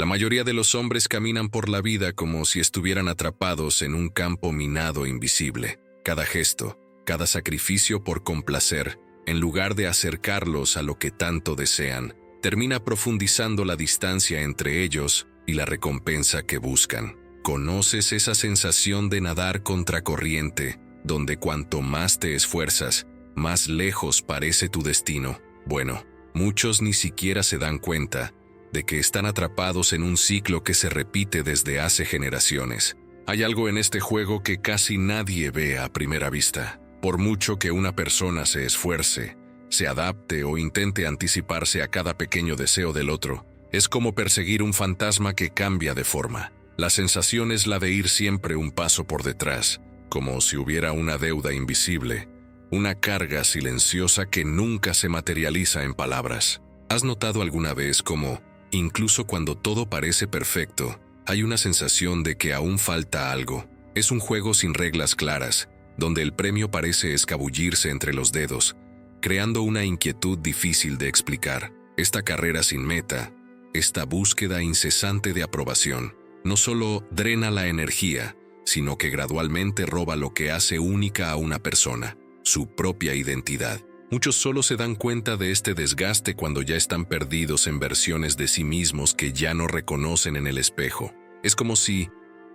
La mayoría de los hombres caminan por la vida como si estuvieran atrapados en un campo minado invisible. Cada gesto, cada sacrificio por complacer, en lugar de acercarlos a lo que tanto desean, termina profundizando la distancia entre ellos y la recompensa que buscan. ¿Conoces esa sensación de nadar contracorriente, donde cuanto más te esfuerzas, más lejos parece tu destino? Bueno, muchos ni siquiera se dan cuenta de que están atrapados en un ciclo que se repite desde hace generaciones. Hay algo en este juego que casi nadie ve a primera vista. Por mucho que una persona se esfuerce, se adapte o intente anticiparse a cada pequeño deseo del otro, es como perseguir un fantasma que cambia de forma. La sensación es la de ir siempre un paso por detrás, como si hubiera una deuda invisible, una carga silenciosa que nunca se materializa en palabras. ¿Has notado alguna vez cómo, incluso cuando todo parece perfecto, hay una sensación de que aún falta algo? Es un juego sin reglas claras, donde el premio parece escabullirse entre los dedos, creando una inquietud difícil de explicar. Esta carrera sin meta, esta búsqueda incesante de aprobación, no solo drena la energía, sino que gradualmente roba lo que hace única a una persona, su propia identidad. Muchos solo se dan cuenta de este desgaste cuando ya están perdidos en versiones de sí mismos que ya no reconocen en el espejo. Es como si,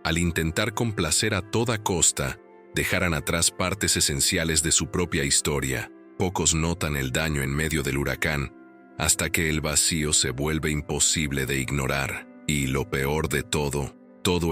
al intentar complacer a toda costa, dejaran atrás partes esenciales de su propia historia. Pocos notan el daño en medio del huracán, hasta que el vacío se vuelve imposible de ignorar. Y lo peor de todo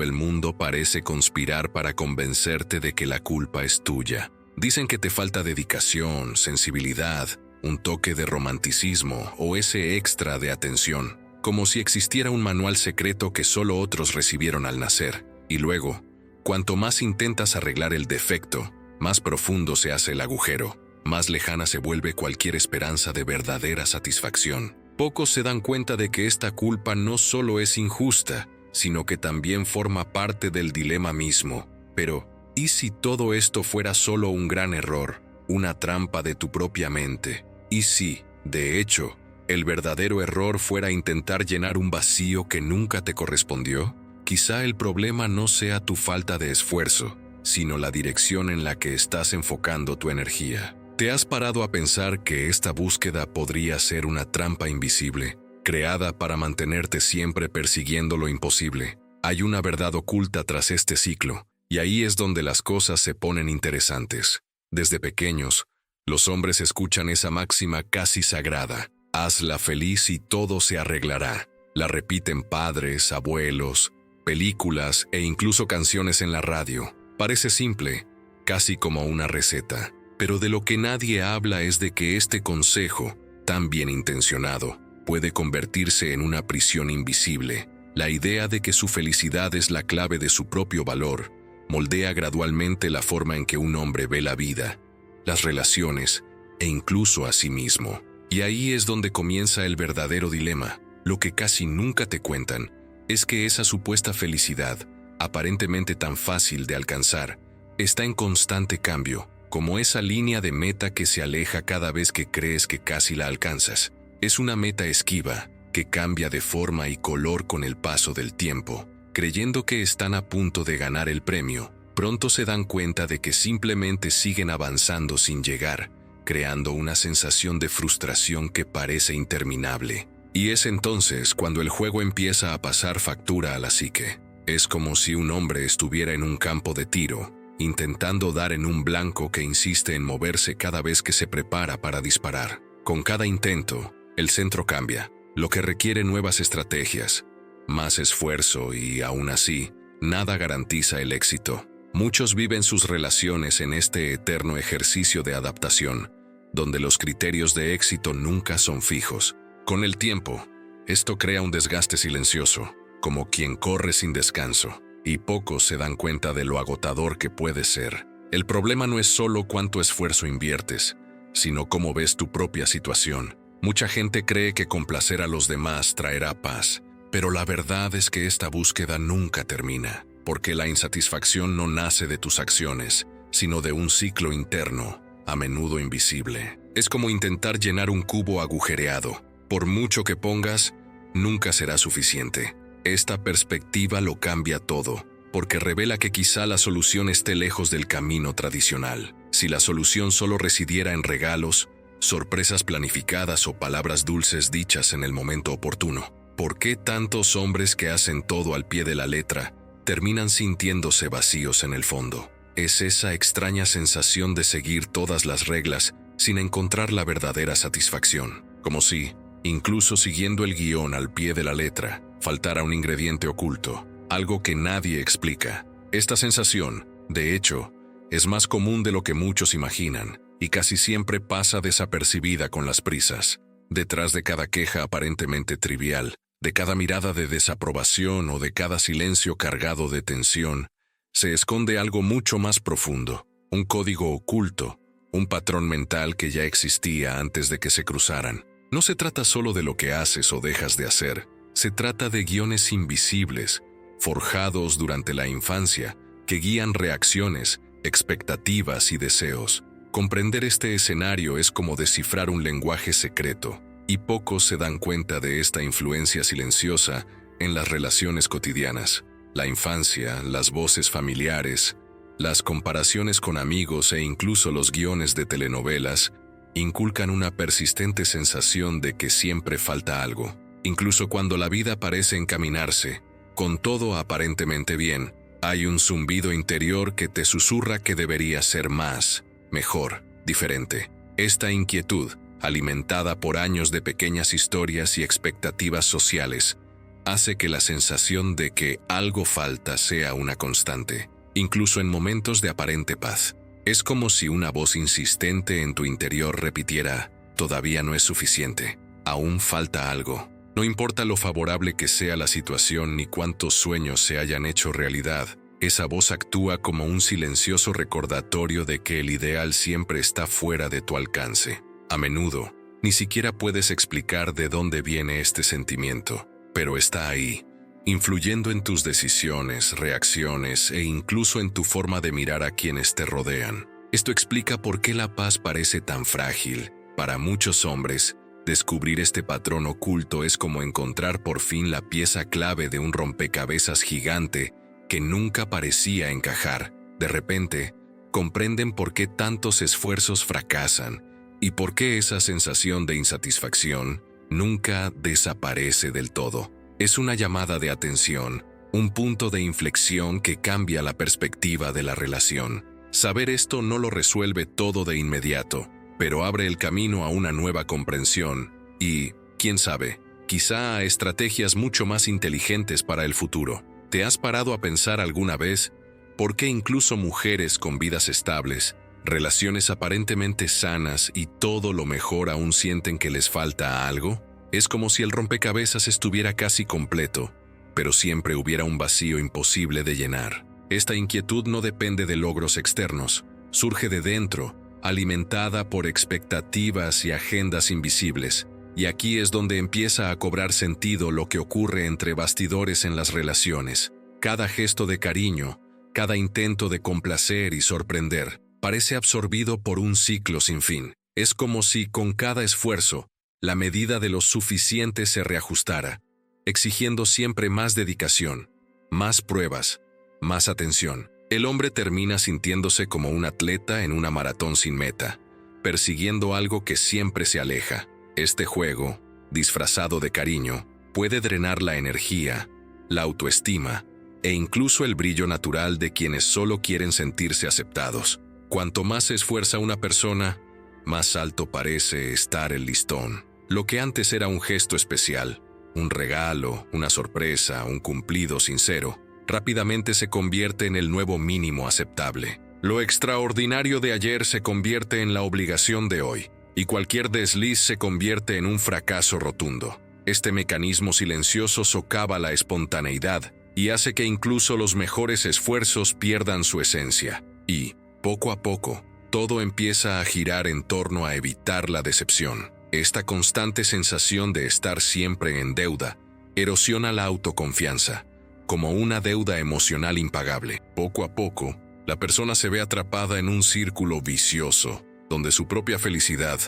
el mundo parece conspirar para convencerte de que la culpa es tuya. Dicen que te falta dedicación, sensibilidad, un toque de romanticismo o ese extra de atención, como si existiera un manual secreto que solo otros recibieron al nacer. Y luego, cuanto más intentas arreglar el defecto, más profundo se hace el agujero, más lejana se vuelve cualquier esperanza de verdadera satisfacción. Pocos se dan cuenta de que esta culpa no solo es injusta, sino que también forma parte del dilema mismo. Pero, ¿y si todo esto fuera solo un gran error, una trampa de tu propia mente? ¿Y si, de hecho, el verdadero error fuera intentar llenar un vacío que nunca te correspondió? Quizá el problema no sea tu falta de esfuerzo, sino la dirección en la que estás enfocando tu energía. ¿Te has parado a pensar que esta búsqueda podría ser una trampa invisible, creada para mantenerte siempre persiguiendo lo imposible? Hay una verdad oculta tras este ciclo, y ahí es donde las cosas se ponen interesantes. Desde pequeños, los hombres escuchan esa máxima casi sagrada: hazla feliz y todo se arreglará. La repiten padres, abuelos, películas e incluso canciones en la radio. Parece simple, casi como una receta. Pero de lo que nadie habla es de que este consejo, tan bien intencionado, puede convertirse en una prisión invisible. La idea de que su felicidad es la clave de su propio valor moldea gradualmente la forma en que un hombre ve la vida, las relaciones e incluso a sí mismo. Y ahí es donde comienza el verdadero dilema. Lo que casi nunca te cuentan es que esa supuesta felicidad, aparentemente tan fácil de alcanzar, está en constante cambio, como esa línea de meta que se aleja cada vez que crees que casi la alcanzas. Es una meta esquiva, que cambia de forma y color con el paso del tiempo. Creyendo que están a punto de ganar el premio, pronto se dan cuenta de que simplemente siguen avanzando sin llegar, creando una sensación de frustración que parece interminable. Y es entonces cuando el juego empieza a pasar factura a la psique. Es como si un hombre estuviera en un campo de tiro, intentando dar en un blanco que insiste en moverse cada vez que se prepara para disparar. Con cada intento, el centro cambia, lo que requiere nuevas estrategias, más esfuerzo y, aún así, nada garantiza el éxito. Muchos viven sus relaciones en este eterno ejercicio de adaptación, donde los criterios de éxito nunca son fijos. Con el tiempo, esto crea un desgaste silencioso, como quien corre sin descanso, y pocos se dan cuenta de lo agotador que puede ser. El problema no es solo cuánto esfuerzo inviertes, sino cómo ves tu propia situación. Mucha gente cree que complacer a los demás traerá paz, pero la verdad es que esta búsqueda nunca termina, porque la insatisfacción no nace de tus acciones, sino de un ciclo interno, a menudo invisible. Es como intentar llenar un cubo agujereado. Por mucho que pongas, nunca será suficiente. Esta perspectiva lo cambia todo, porque revela que quizá la solución esté lejos del camino tradicional. Si la solución solo residiera en regalos, sorpresas planificadas o palabras dulces dichas en el momento oportuno, ¿por qué tantos hombres que hacen todo al pie de la letra terminan sintiéndose vacíos en el fondo? Es esa extraña sensación de seguir todas las reglas sin encontrar la verdadera satisfacción, como si, incluso siguiendo el guión al pie de la letra, faltara un ingrediente oculto, algo que nadie explica. Esta sensación, de hecho, es más común de lo que muchos imaginan y casi siempre pasa desapercibida con las prisas. Detrás de cada queja aparentemente trivial, de cada mirada de desaprobación o de cada silencio cargado de tensión, se esconde algo mucho más profundo, un código oculto, un patrón mental que ya existía antes de que se cruzaran. No se trata solo de lo que haces o dejas de hacer, se trata de guiones invisibles, forjados durante la infancia, que guían reacciones, expectativas y deseos. Comprender este escenario es como descifrar un lenguaje secreto, y pocos se dan cuenta de esta influencia silenciosa en las relaciones cotidianas. La infancia, las voces familiares, las comparaciones con amigos e incluso los guiones de telenovelas inculcan una persistente sensación de que siempre falta algo. Incluso cuando la vida parece encaminarse, con todo aparentemente bien, hay un zumbido interior que te susurra que debería ser más, mejor, diferente. Esta inquietud, alimentada por años de pequeñas historias y expectativas sociales, hace que la sensación de que algo falta sea una constante, incluso en momentos de aparente paz. Es como si una voz insistente en tu interior repitiera: todavía no es suficiente, aún falta algo. No importa lo favorable que sea la situación ni cuántos sueños se hayan hecho realidad, esa voz actúa como un silencioso recordatorio de que el ideal siempre está fuera de tu alcance. A menudo, ni siquiera puedes explicar de dónde viene este sentimiento, pero está ahí, influyendo en tus decisiones, reacciones e incluso en tu forma de mirar a quienes te rodean. Esto explica por qué la paz parece tan frágil. Para muchos hombres, descubrir este patrón oculto es como encontrar por fin la pieza clave de un rompecabezas gigante que nunca parecía encajar. De repente, comprenden por qué tantos esfuerzos fracasan y por qué esa sensación de insatisfacción nunca desaparece del todo. Es una llamada de atención, un punto de inflexión que cambia la perspectiva de la relación. Saber esto no lo resuelve todo de inmediato, pero abre el camino a una nueva comprensión y, quién sabe, quizá a estrategias mucho más inteligentes para el futuro. ¿Te has parado a pensar alguna vez por qué incluso mujeres con vidas estables, relaciones aparentemente sanas y todo lo mejor aún sienten que les falta algo? Es como si el rompecabezas estuviera casi completo, pero siempre hubiera un vacío imposible de llenar. Esta inquietud no depende de logros externos, surge de dentro, alimentada por expectativas y agendas invisibles. Y aquí es donde empieza a cobrar sentido lo que ocurre entre bastidores en las relaciones. Cada gesto de cariño, cada intento de complacer y sorprender, parece absorbido por un ciclo sin fin. Es como si con cada esfuerzo, la medida de lo suficiente se reajustara, exigiendo siempre más dedicación, más pruebas, más atención. El hombre termina sintiéndose como un atleta en una maratón sin meta, persiguiendo algo que siempre se aleja. Este juego, disfrazado de cariño, puede drenar la energía, la autoestima e incluso el brillo natural de quienes solo quieren sentirse aceptados. Cuanto más se esfuerza una persona, más alto parece estar el listón. Lo que antes era un gesto especial, un regalo, una sorpresa, un cumplido sincero, rápidamente se convierte en el nuevo mínimo aceptable. Lo extraordinario de ayer se convierte en la obligación de hoy, y cualquier desliz se convierte en un fracaso rotundo. Este mecanismo silencioso socava la espontaneidad y hace que incluso los mejores esfuerzos pierdan su esencia. Y, poco a poco, todo empieza a girar en torno a evitar la decepción. Esta constante sensación de estar siempre en deuda erosiona la autoconfianza, como una deuda emocional impagable. Poco a poco, la persona se ve atrapada en un círculo vicioso, donde su propia felicidad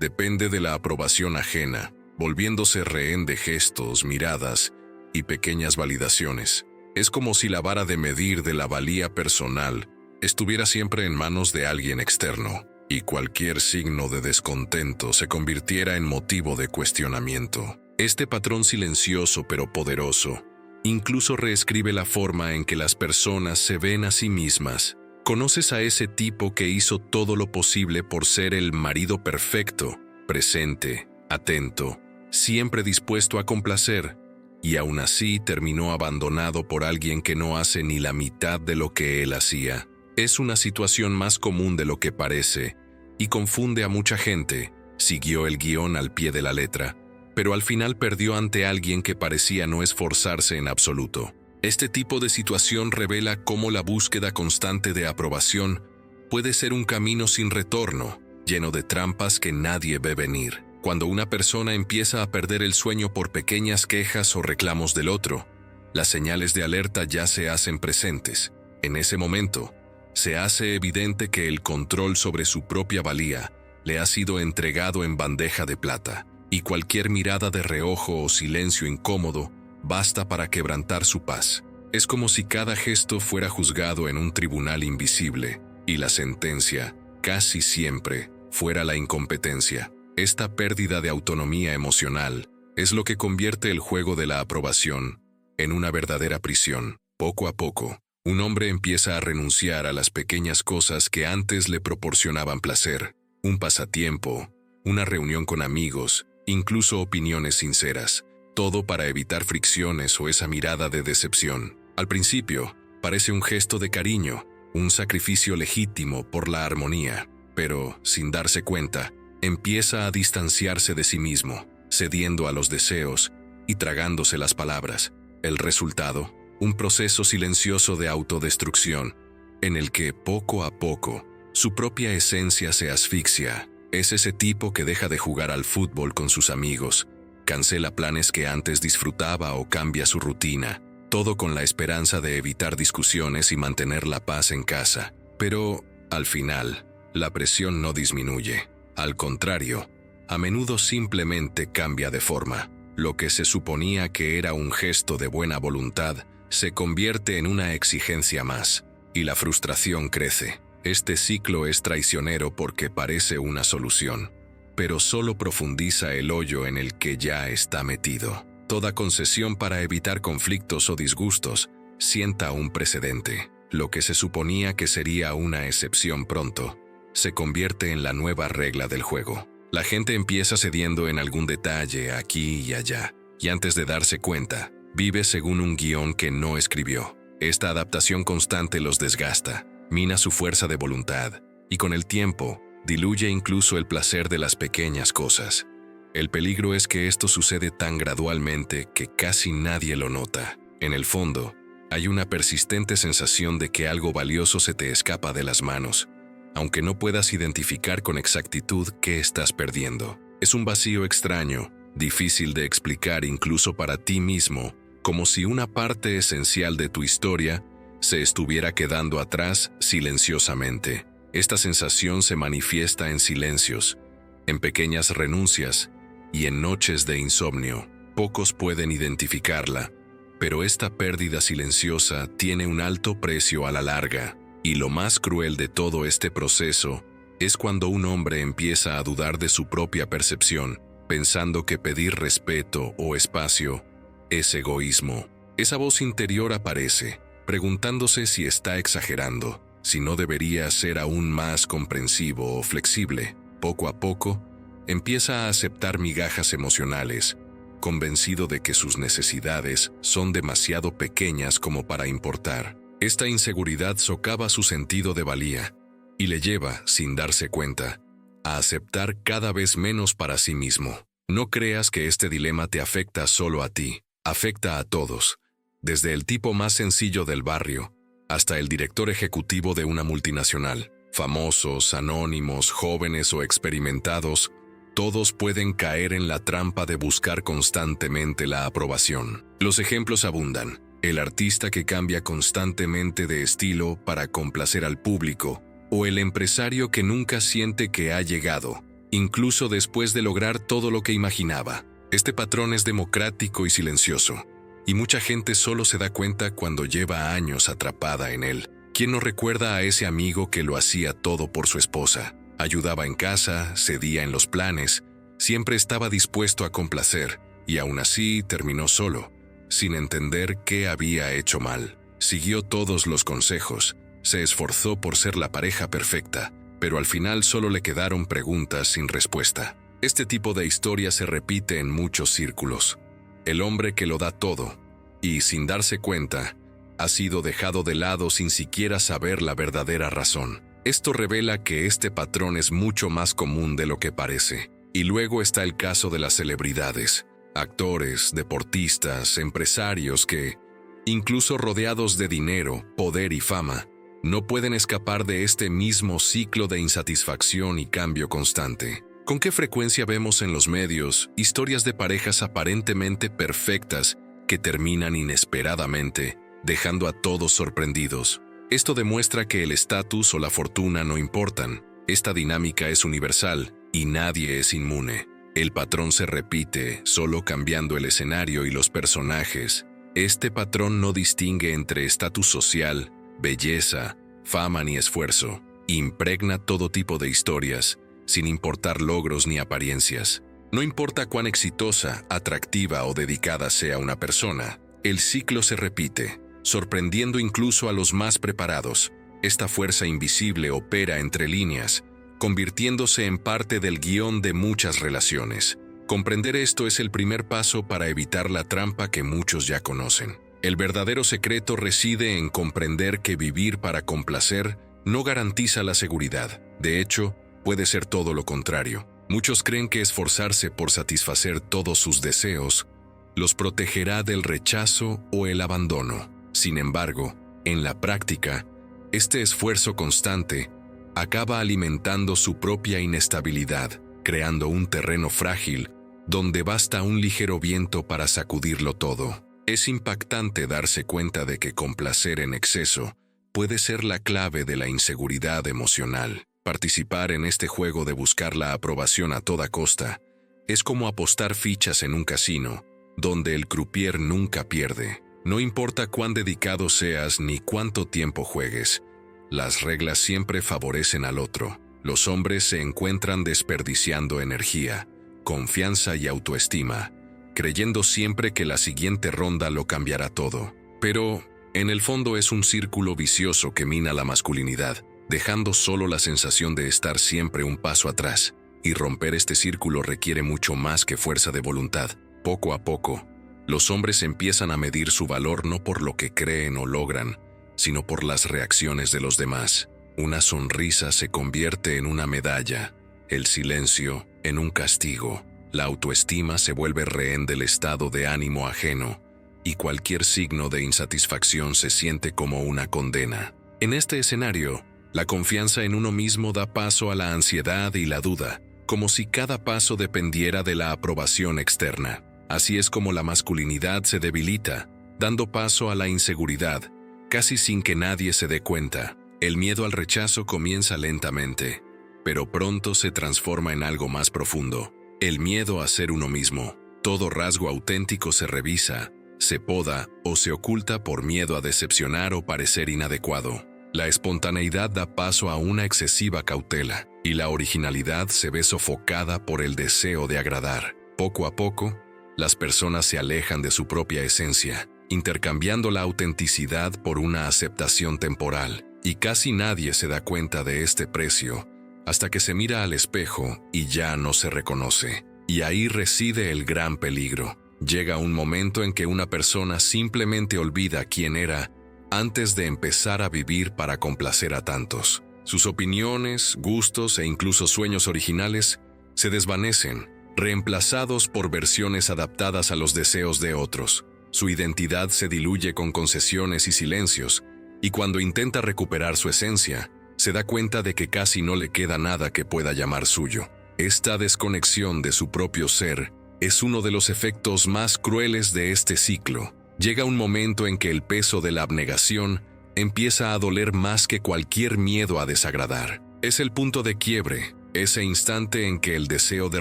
depende de la aprobación ajena, volviéndose rehén de gestos, miradas y pequeñas validaciones. Es como si la vara de medir de la valía personal estuviera siempre en manos de alguien externo, y cualquier signo de descontento se convirtiera en motivo de cuestionamiento. Este patrón silencioso pero poderoso incluso reescribe la forma en que las personas se ven a sí mismas. ¿Conoces a ese tipo que hizo todo lo posible por ser el marido perfecto, presente, atento, siempre dispuesto a complacer, y aún así terminó abandonado por alguien que no hace ni la mitad de lo que él hacía? Es una situación más común de lo que parece, y confunde a mucha gente. Siguió el guión al pie de la letra, pero al final perdió ante alguien que parecía no esforzarse en absoluto. Este tipo de situación revela cómo la búsqueda constante de aprobación puede ser un camino sin retorno, lleno de trampas que nadie ve venir. Cuando una persona empieza a perder el sueño por pequeñas quejas o reclamos del otro, las señales de alerta ya se hacen presentes. En ese momento, se hace evidente que el control sobre su propia valía le ha sido entregado en bandeja de plata, y cualquier mirada de reojo o silencio incómodo basta para quebrantar su paz. Es como si cada gesto fuera juzgado en un tribunal invisible, y la sentencia, casi siempre, fuera la incompetencia. Esta pérdida de autonomía emocional es lo que convierte el juego de la aprobación en una verdadera prisión. Poco a poco, un hombre empieza a renunciar a las pequeñas cosas que antes le proporcionaban placer, un pasatiempo, una reunión con amigos, incluso opiniones sinceras, todo para evitar fricciones o esa mirada de decepción. Al principio, parece un gesto de cariño, un sacrificio legítimo por la armonía, pero, sin darse cuenta, empieza a distanciarse de sí mismo, cediendo a los deseos y tragándose las palabras. El resultado, un proceso silencioso de autodestrucción, en el que poco a poco su propia esencia se asfixia. Es ese tipo que deja de jugar al fútbol con sus amigos, cancela planes que antes disfrutaba o cambia su rutina, todo con la esperanza de evitar discusiones y mantener la paz en casa. Pero, al final, la presión no disminuye. Al contrario, a menudo simplemente cambia de forma. Lo que se suponía que era un gesto de buena voluntad se convierte en una exigencia más, y la frustración crece. Este ciclo es traicionero porque parece una solución, pero solo profundiza el hoyo en el que ya está metido. Toda concesión para evitar conflictos o disgustos sienta un precedente. Lo que se suponía que sería una excepción pronto, se convierte en la nueva regla del juego. La gente empieza cediendo en algún detalle aquí y allá, y antes de darse cuenta, vive según un guión que no escribió. Esta adaptación constante los desgasta, mina su fuerza de voluntad, y con el tiempo, diluye incluso el placer de las pequeñas cosas. El peligro es que esto sucede tan gradualmente que casi nadie lo nota. En el fondo, hay una persistente sensación de que algo valioso se te escapa de las manos, aunque no puedas identificar con exactitud qué estás perdiendo. Es un vacío extraño, difícil de explicar incluso para ti mismo, como si una parte esencial de tu historia se estuviera quedando atrás silenciosamente. Esta sensación se manifiesta en silencios, en pequeñas renuncias y en noches de insomnio. Pocos pueden identificarla, pero esta pérdida silenciosa tiene un alto precio a la larga. Y lo más cruel de todo este proceso es cuando un hombre empieza a dudar de su propia percepción, pensando que pedir respeto o espacio es egoísmo. Esa voz interior aparece, preguntándose si está exagerando, si no debería ser aún más comprensivo o flexible. Poco a poco, empieza a aceptar migajas emocionales, convencido de que sus necesidades son demasiado pequeñas como para importar. Esta inseguridad socava su sentido de valía y le lleva, sin darse cuenta, a aceptar cada vez menos para sí mismo. No creas que este dilema te afecta solo a ti, afecta a todos, desde el tipo más sencillo del barrio hasta el director ejecutivo de una multinacional. Famosos, anónimos, jóvenes o experimentados, todos pueden caer en la trampa de buscar constantemente la aprobación. Los ejemplos abundan. El artista que cambia constantemente de estilo para complacer al público, o el empresario que nunca siente que ha llegado, incluso después de lograr todo lo que imaginaba. Este patrón es democrático y silencioso, y mucha gente solo se da cuenta cuando lleva años atrapada en él. ¿Quién no recuerda a ese amigo que lo hacía todo por su esposa? Ayudaba en casa, cedía en los planes, siempre estaba dispuesto a complacer, y aún así terminó solo, sin entender qué había hecho mal. Siguió todos los consejos, se esforzó por ser la pareja perfecta, pero al final solo le quedaron preguntas sin respuesta. Este tipo de historia se repite en muchos círculos. El hombre que lo da todo, y sin darse cuenta, ha sido dejado de lado sin siquiera saber la verdadera razón. Esto revela que este patrón es mucho más común de lo que parece. Y luego está el caso de las celebridades, actores, deportistas, empresarios que, incluso rodeados de dinero, poder y fama, no pueden escapar de este mismo ciclo de insatisfacción y cambio constante. ¿Con qué frecuencia vemos en los medios historias de parejas aparentemente perfectas que terminan inesperadamente, dejando a todos sorprendidos? Esto demuestra que el estatus o la fortuna no importan. Esta dinámica es universal y nadie es inmune. El patrón se repite, solo cambiando el escenario y los personajes. Este patrón no distingue entre estatus social, belleza, fama ni esfuerzo. Impregna todo tipo de historias, sin importar logros ni apariencias. No importa cuán exitosa, atractiva o dedicada sea una persona, el ciclo se repite, sorprendiendo incluso a los más preparados. Esta fuerza invisible opera entre líneas, convirtiéndose en parte del guión de muchas relaciones. Comprender esto es el primer paso para evitar la trampa que muchos ya conocen. El verdadero secreto reside en comprender que vivir para complacer no garantiza la seguridad. De hecho, puede ser todo lo contrario. Muchos creen que esforzarse por satisfacer todos sus deseos los protegerá del rechazo o el abandono. Sin embargo, en la práctica, este esfuerzo constante acaba alimentando su propia inestabilidad, creando un terreno frágil donde basta un ligero viento para sacudirlo todo. Es impactante darse cuenta de que complacer en exceso puede ser la clave de la inseguridad emocional. Participar en este juego de buscar la aprobación a toda costa es como apostar fichas en un casino, donde el croupier nunca pierde. No importa cuán dedicado seas ni cuánto tiempo juegues, las reglas siempre favorecen al otro. Los hombres se encuentran desperdiciando energía, confianza y autoestima, creyendo siempre que la siguiente ronda lo cambiará todo. Pero, en el fondo es un círculo vicioso que mina la masculinidad, dejando solo la sensación de estar siempre un paso atrás. Y romper este círculo requiere mucho más que fuerza de voluntad. Poco a poco, los hombres empiezan a medir su valor no por lo que creen o logran, sino por las reacciones de los demás. Una sonrisa se convierte en una medalla, el silencio en un castigo, la autoestima se vuelve rehén del estado de ánimo ajeno, y cualquier signo de insatisfacción se siente como una condena. En este escenario, la confianza en uno mismo da paso a la ansiedad y la duda, como si cada paso dependiera de la aprobación externa. Así es como la masculinidad se debilita, dando paso a la inseguridad, casi sin que nadie se dé cuenta. El miedo al rechazo comienza lentamente, pero pronto se transforma en algo más profundo. El miedo a ser uno mismo. Todo rasgo auténtico se revisa, se poda o se oculta por miedo a decepcionar o parecer inadecuado. La espontaneidad da paso a una excesiva cautela, y la originalidad se ve sofocada por el deseo de agradar. Poco a poco, las personas se alejan de su propia esencia, intercambiando la autenticidad por una aceptación temporal, y casi nadie se da cuenta de este precio hasta que se mira al espejo y ya no se reconoce. Y ahí reside el gran peligro. Llega un momento en que una persona simplemente olvida quién era antes de empezar a vivir para complacer a tantos. Sus opiniones, gustos e incluso sueños originales se desvanecen, reemplazados por versiones adaptadas a los deseos de otros. Su identidad se diluye con concesiones y silencios, y cuando intenta recuperar su esencia, se da cuenta de que casi no le queda nada que pueda llamar suyo. Esta desconexión de su propio ser es uno de los efectos más crueles de este ciclo. Llega un momento en que el peso de la abnegación empieza a doler más que cualquier miedo a desagradar. Es el punto de quiebre, ese instante en que el deseo de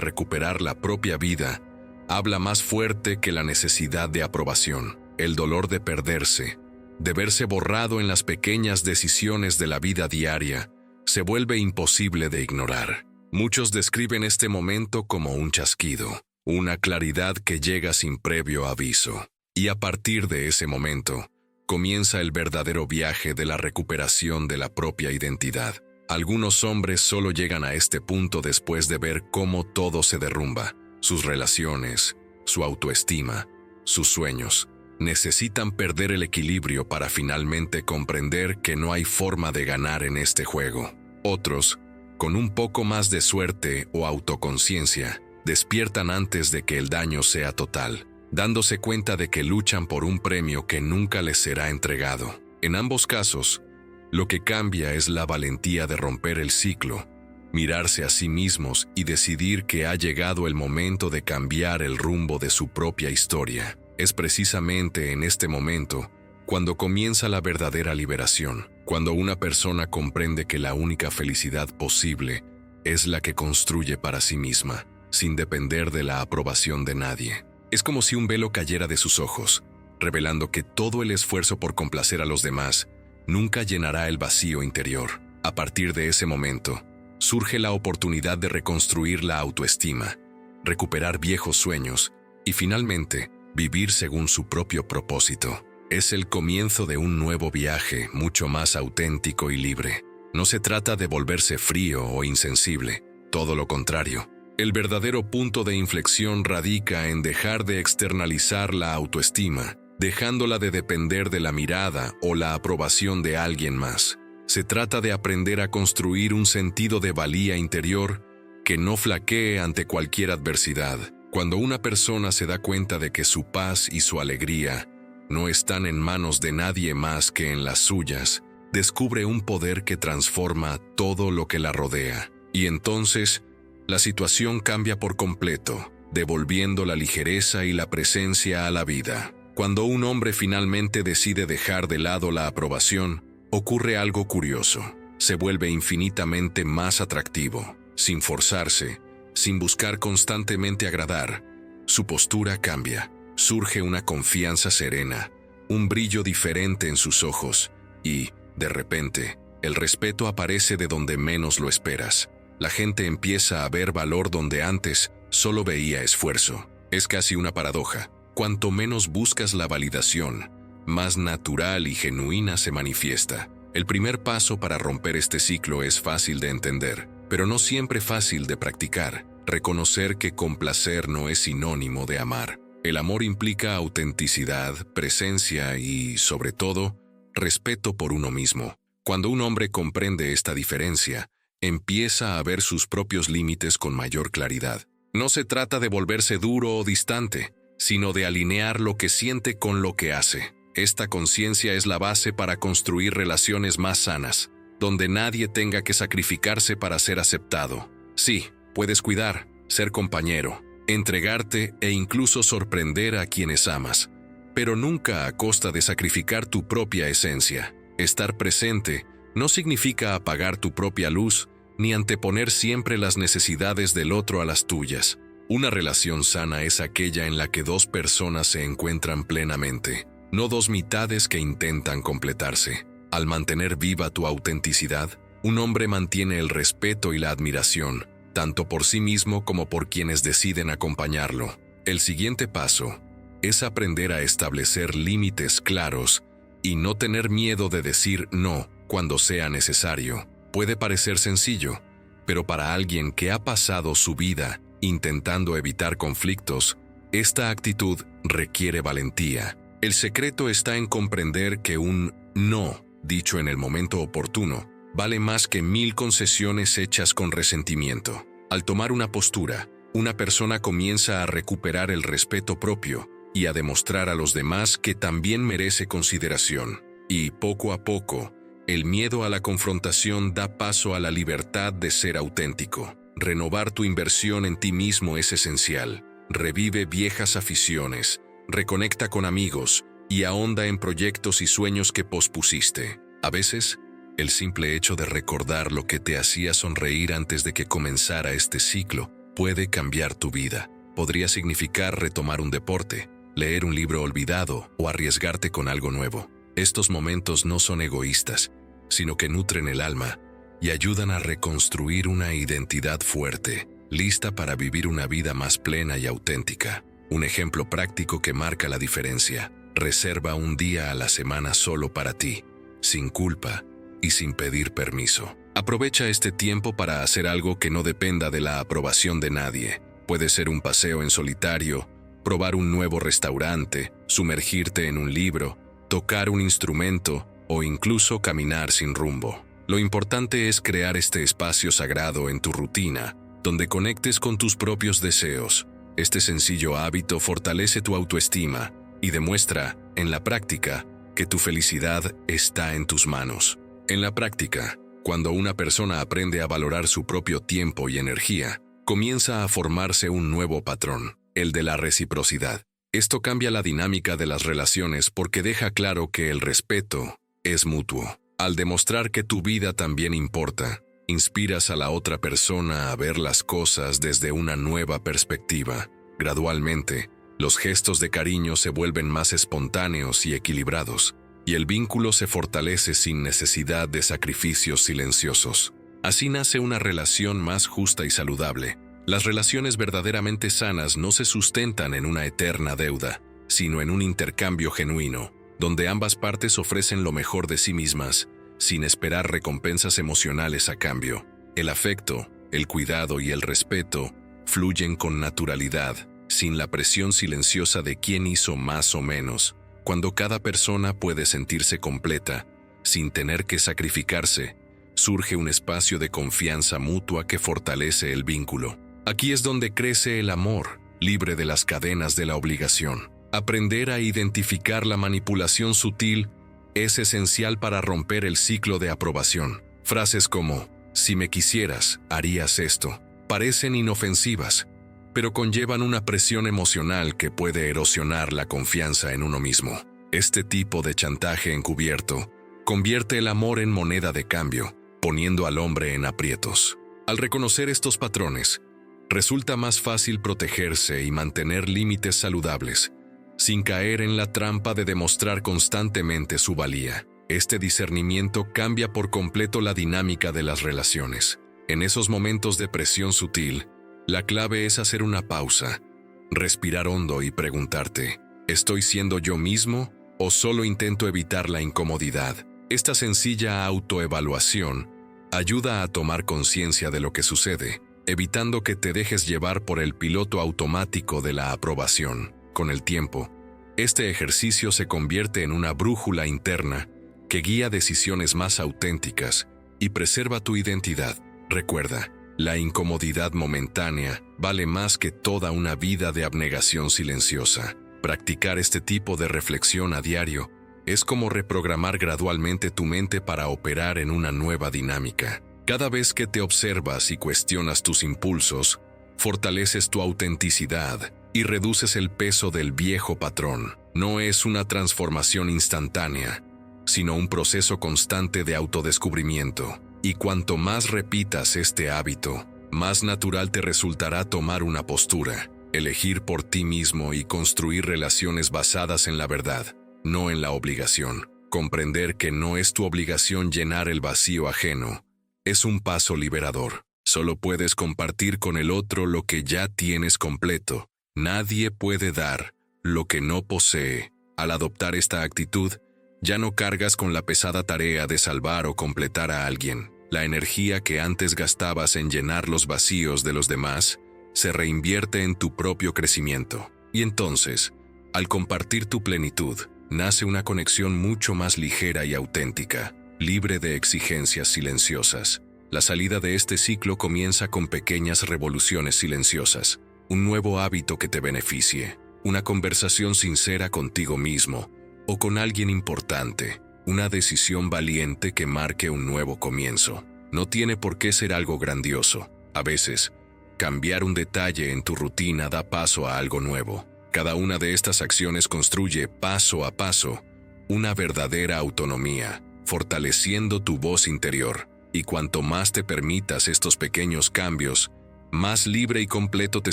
recuperar la propia vida habla más fuerte que la necesidad de aprobación. el dolor de perderse, de verse borrado en las pequeñas decisiones de la vida diaria, se vuelve imposible de ignorar. Muchos describen este momento como un chasquido, una claridad que llega sin previo aviso. Y a partir de ese momento, comienza el verdadero viaje de la recuperación de la propia identidad. Algunos hombres solo llegan a este punto después de ver cómo todo se derrumba. Sus relaciones, su autoestima, sus sueños. Necesitan perder el equilibrio para finalmente comprender que no hay forma de ganar en este juego. Otros, con un poco más de suerte o autoconciencia, despiertan antes de que el daño sea total, dándose cuenta de que luchan por un premio que nunca les será entregado. En ambos casos, lo que cambia es la valentía de romper el ciclo, mirarse a sí mismos y decidir que ha llegado el momento de cambiar el rumbo de su propia historia. Es precisamente en este momento cuando comienza la verdadera liberación, cuando una persona comprende que la única felicidad posible es la que construye para sí misma, sin depender de la aprobación de nadie. Es como si un velo cayera de sus ojos, revelando que todo el esfuerzo por complacer a los demás nunca llenará el vacío interior. A partir de ese momento, surge la oportunidad de reconstruir la autoestima, recuperar viejos sueños y finalmente vivir según su propio propósito. Es el comienzo de un nuevo viaje mucho más auténtico y libre. No se trata de volverse frío o insensible, todo lo contrario. El verdadero punto de inflexión radica en dejar de externalizar la autoestima, dejándola de depender de la mirada o la aprobación de alguien más. Se trata de aprender a construir un sentido de valía interior que no flaquee ante cualquier adversidad. Cuando una persona se da cuenta de que su paz y su alegría no están en manos de nadie más que en las suyas, descubre un poder que transforma todo lo que la rodea. Y entonces, la situación cambia por completo, devolviendo la ligereza y la presencia a la vida. Cuando un hombre finalmente decide dejar de lado la aprobación, ocurre algo curioso. Se vuelve infinitamente más atractivo, sin forzarse, sin buscar constantemente agradar. Su postura cambia. Surge una confianza serena, un brillo diferente en sus ojos y, de repente, el respeto aparece de donde menos lo esperas. La gente empieza a ver valor donde antes solo veía esfuerzo. Es casi una paradoja. Cuanto menos buscas la validación, más natural y genuina se manifiesta. El primer paso para romper este ciclo es fácil de entender, pero no siempre fácil de practicar. Reconocer que complacer no es sinónimo de amar. El amor implica autenticidad, presencia y, sobre todo, respeto por uno mismo. Cuando un hombre comprende esta diferencia, empieza a ver sus propios límites con mayor claridad. No se trata de volverse duro o distante, sino de alinear lo que siente con lo que hace. Esta conciencia es la base para construir relaciones más sanas, donde nadie tenga que sacrificarse para ser aceptado. Sí, puedes cuidar, ser compañero, entregarte e incluso sorprender a quienes amas, pero nunca a costa de sacrificar tu propia esencia. Estar presente no significa apagar tu propia luz, ni anteponer siempre las necesidades del otro a las tuyas. Una relación sana es aquella en la que dos personas se encuentran plenamente, no dos mitades que intentan completarse. Al mantener viva tu autenticidad, un hombre mantiene el respeto y la admiración, tanto por sí mismo como por quienes deciden acompañarlo. El siguiente paso es aprender a establecer límites claros y no tener miedo de decir no cuando sea necesario. Puede parecer sencillo, pero para alguien que ha pasado su vida intentando evitar conflictos, esta actitud requiere valentía. El secreto está en comprender que un no, dicho en el momento oportuno, vale más que 1000 concesiones hechas con resentimiento. Al tomar una postura, una persona comienza a recuperar el respeto propio y a demostrar a los demás que también merece consideración. Y, poco a poco, el miedo a la confrontación da paso a la libertad de ser auténtico. Renovar tu inversión en ti mismo es esencial. Revive viejas aficiones, reconecta con amigos y ahonda en proyectos y sueños que pospusiste. A veces, el simple hecho de recordar lo que te hacía sonreír antes de que comenzara este ciclo puede cambiar tu vida. Podría significar retomar un deporte, leer un libro olvidado o arriesgarte con algo nuevo. Estos momentos no son egoístas, sino que nutren el alma y ayudan a reconstruir una identidad fuerte, lista para vivir una vida más plena y auténtica. Un ejemplo práctico que marca la diferencia: reserva un día a la semana solo para ti, sin culpa y sin pedir permiso. Aprovecha este tiempo para hacer algo que no dependa de la aprobación de nadie. Puede ser un paseo en solitario, probar un nuevo restaurante, sumergirte en un libro, tocar un instrumento o incluso caminar sin rumbo. Lo importante es crear este espacio sagrado en tu rutina, donde conectes con tus propios deseos. Este sencillo hábito fortalece tu autoestima y demuestra, en la práctica, que tu felicidad está en tus manos. En la práctica, cuando una persona aprende a valorar su propio tiempo y energía, comienza a formarse un nuevo patrón, el de la reciprocidad. Esto cambia la dinámica de las relaciones porque deja claro que el respeto es mutuo. Al demostrar que tu vida también importa, inspiras a la otra persona a ver las cosas desde una nueva perspectiva. Gradualmente, los gestos de cariño se vuelven más espontáneos y equilibrados, y el vínculo se fortalece sin necesidad de sacrificios silenciosos. Así nace una relación más justa y saludable. Las relaciones verdaderamente sanas no se sustentan en una eterna deuda, sino en un intercambio genuino, donde ambas partes ofrecen lo mejor de sí mismas, sin esperar recompensas emocionales a cambio. El afecto, el cuidado y el respeto fluyen con naturalidad, sin la presión silenciosa de quién hizo más o menos. Cuando cada persona puede sentirse completa, sin tener que sacrificarse, surge un espacio de confianza mutua que fortalece el vínculo. Aquí es donde crece el amor, libre de las cadenas de la obligación. Aprender a identificar la manipulación sutil es esencial para romper el ciclo de aprobación. Frases como, si me quisieras, harías esto, parecen inofensivas, pero conllevan una presión emocional que puede erosionar la confianza en uno mismo. Este tipo de chantaje encubierto convierte el amor en moneda de cambio, poniendo al hombre en aprietos. Al reconocer estos patrones, resulta más fácil protegerse y mantener límites saludables, sin caer en la trampa de demostrar constantemente su valía. Este discernimiento cambia por completo la dinámica de las relaciones. En esos momentos de presión sutil, la clave es hacer una pausa, respirar hondo y preguntarte, ¿estoy siendo yo mismo o solo intento evitar la incomodidad? Esta sencilla autoevaluación ayuda a tomar conciencia de lo que sucede, evitando que te dejes llevar por el piloto automático de la aprobación. Con el tiempo, este ejercicio se convierte en una brújula interna que guía decisiones más auténticas y preserva tu identidad. Recuerda, la incomodidad momentánea vale más que toda una vida de abnegación silenciosa. Practicar este tipo de reflexión a diario es como reprogramar gradualmente tu mente para operar en una nueva dinámica. Cada vez que te observas y cuestionas tus impulsos, fortaleces tu autenticidad y reduces el peso del viejo patrón. No es una transformación instantánea, sino un proceso constante de autodescubrimiento. Y cuanto más repitas este hábito, más natural te resultará tomar una postura, elegir por ti mismo y construir relaciones basadas en la verdad, no en la obligación. Comprender que no es tu obligación llenar el vacío ajeno es un paso liberador. Solo puedes compartir con el otro lo que ya tienes completo. Nadie puede dar lo que no posee. Al adoptar esta actitud, ya no cargas con la pesada tarea de salvar o completar a alguien. La energía que antes gastabas en llenar los vacíos de los demás se reinvierte en tu propio crecimiento. Y entonces, al compartir tu plenitud, nace una conexión mucho más ligera y auténtica, libre de exigencias silenciosas. La salida de este ciclo comienza con pequeñas revoluciones silenciosas, un nuevo hábito que te beneficie, una conversación sincera contigo mismo o con alguien importante, una decisión valiente que marque un nuevo comienzo. No tiene por qué ser algo grandioso. A veces, cambiar un detalle en tu rutina da paso a algo nuevo. Cada una de estas acciones construye, paso a paso, una verdadera autonomía, fortaleciendo tu voz interior. Y cuanto más te permitas estos pequeños cambios, más libre y completo te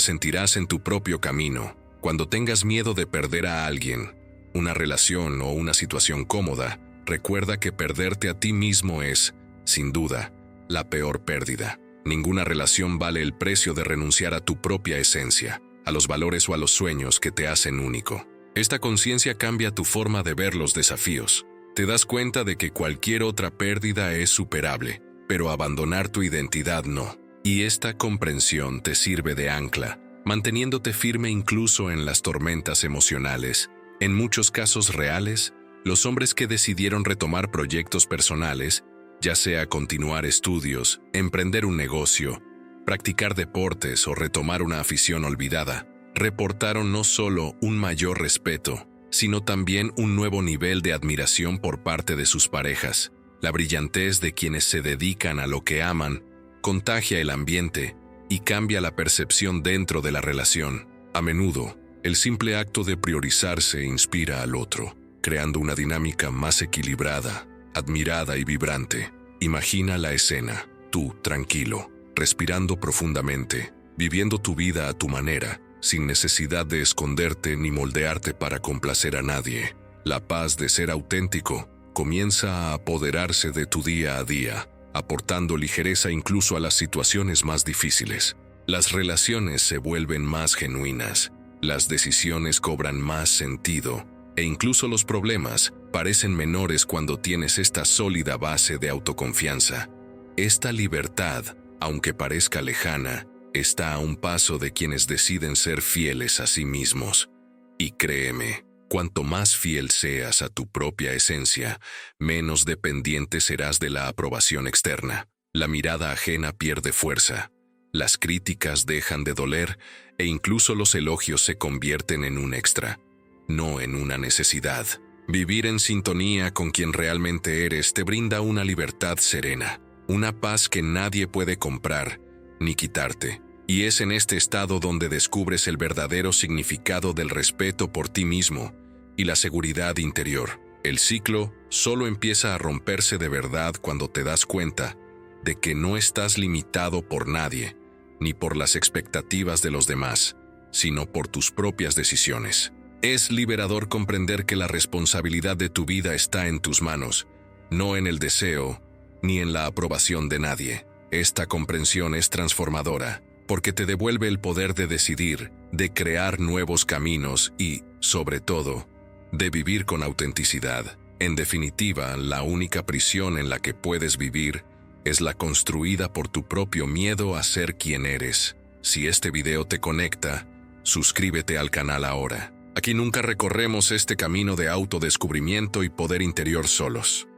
sentirás en tu propio camino. Cuando tengas miedo de perder a alguien, una relación o una situación cómoda, recuerda que perderte a ti mismo es, sin duda, la peor pérdida. Ninguna relación vale el precio de renunciar a tu propia esencia, a los valores o a los sueños que te hacen único. Esta conciencia cambia tu forma de ver los desafíos. Te das cuenta de que cualquier otra pérdida es superable, pero abandonar tu identidad no. Y esta comprensión te sirve de ancla, manteniéndote firme incluso en las tormentas emocionales. En muchos casos reales, los hombres que decidieron retomar proyectos personales, ya sea continuar estudios, emprender un negocio, practicar deportes o retomar una afición olvidada, reportaron no solo un mayor respeto, sino también un nuevo nivel de admiración por parte de sus parejas. La brillantez de quienes se dedican a lo que aman contagia el ambiente y cambia la percepción dentro de la relación. A menudo, el simple acto de priorizarse inspira al otro, creando una dinámica más equilibrada, admirada y vibrante. Imagina la escena, tú, tranquilo, respirando profundamente, viviendo tu vida a tu manera, sin necesidad de esconderte ni moldearte para complacer a nadie. La paz de ser auténtico comienza a apoderarse de tu día a día, aportando ligereza incluso a las situaciones más difíciles. Las relaciones se vuelven más genuinas, las decisiones cobran más sentido, e incluso los problemas parecen menores cuando tienes esta sólida base de autoconfianza. Esta libertad, aunque parezca lejana, está a un paso de quienes deciden ser fieles a sí mismos. Y créeme, cuanto más fiel seas a tu propia esencia, menos dependiente serás de la aprobación externa. La mirada ajena pierde fuerza, las críticas dejan de doler e incluso los elogios se convierten en un extra, no en una necesidad. Vivir en sintonía con quien realmente eres te brinda una libertad serena, una paz que nadie puede comprar ni quitarte. Y es en este estado donde descubres el verdadero significado del respeto por ti mismo y la seguridad interior. El ciclo solo empieza a romperse de verdad cuando te das cuenta de que no estás limitado por nadie, ni por las expectativas de los demás, sino por tus propias decisiones. Es liberador comprender que la responsabilidad de tu vida está en tus manos, no en el deseo ni en la aprobación de nadie. Esta comprensión es transformadora, porque te devuelve el poder de decidir, de crear nuevos caminos y, sobre todo, de vivir con autenticidad. En definitiva, la única prisión en la que puedes vivir es la construida por tu propio miedo a ser quien eres. Si este video te conecta, suscríbete al canal ahora. Aquí nunca recorremos este camino de autodescubrimiento y poder interior solos.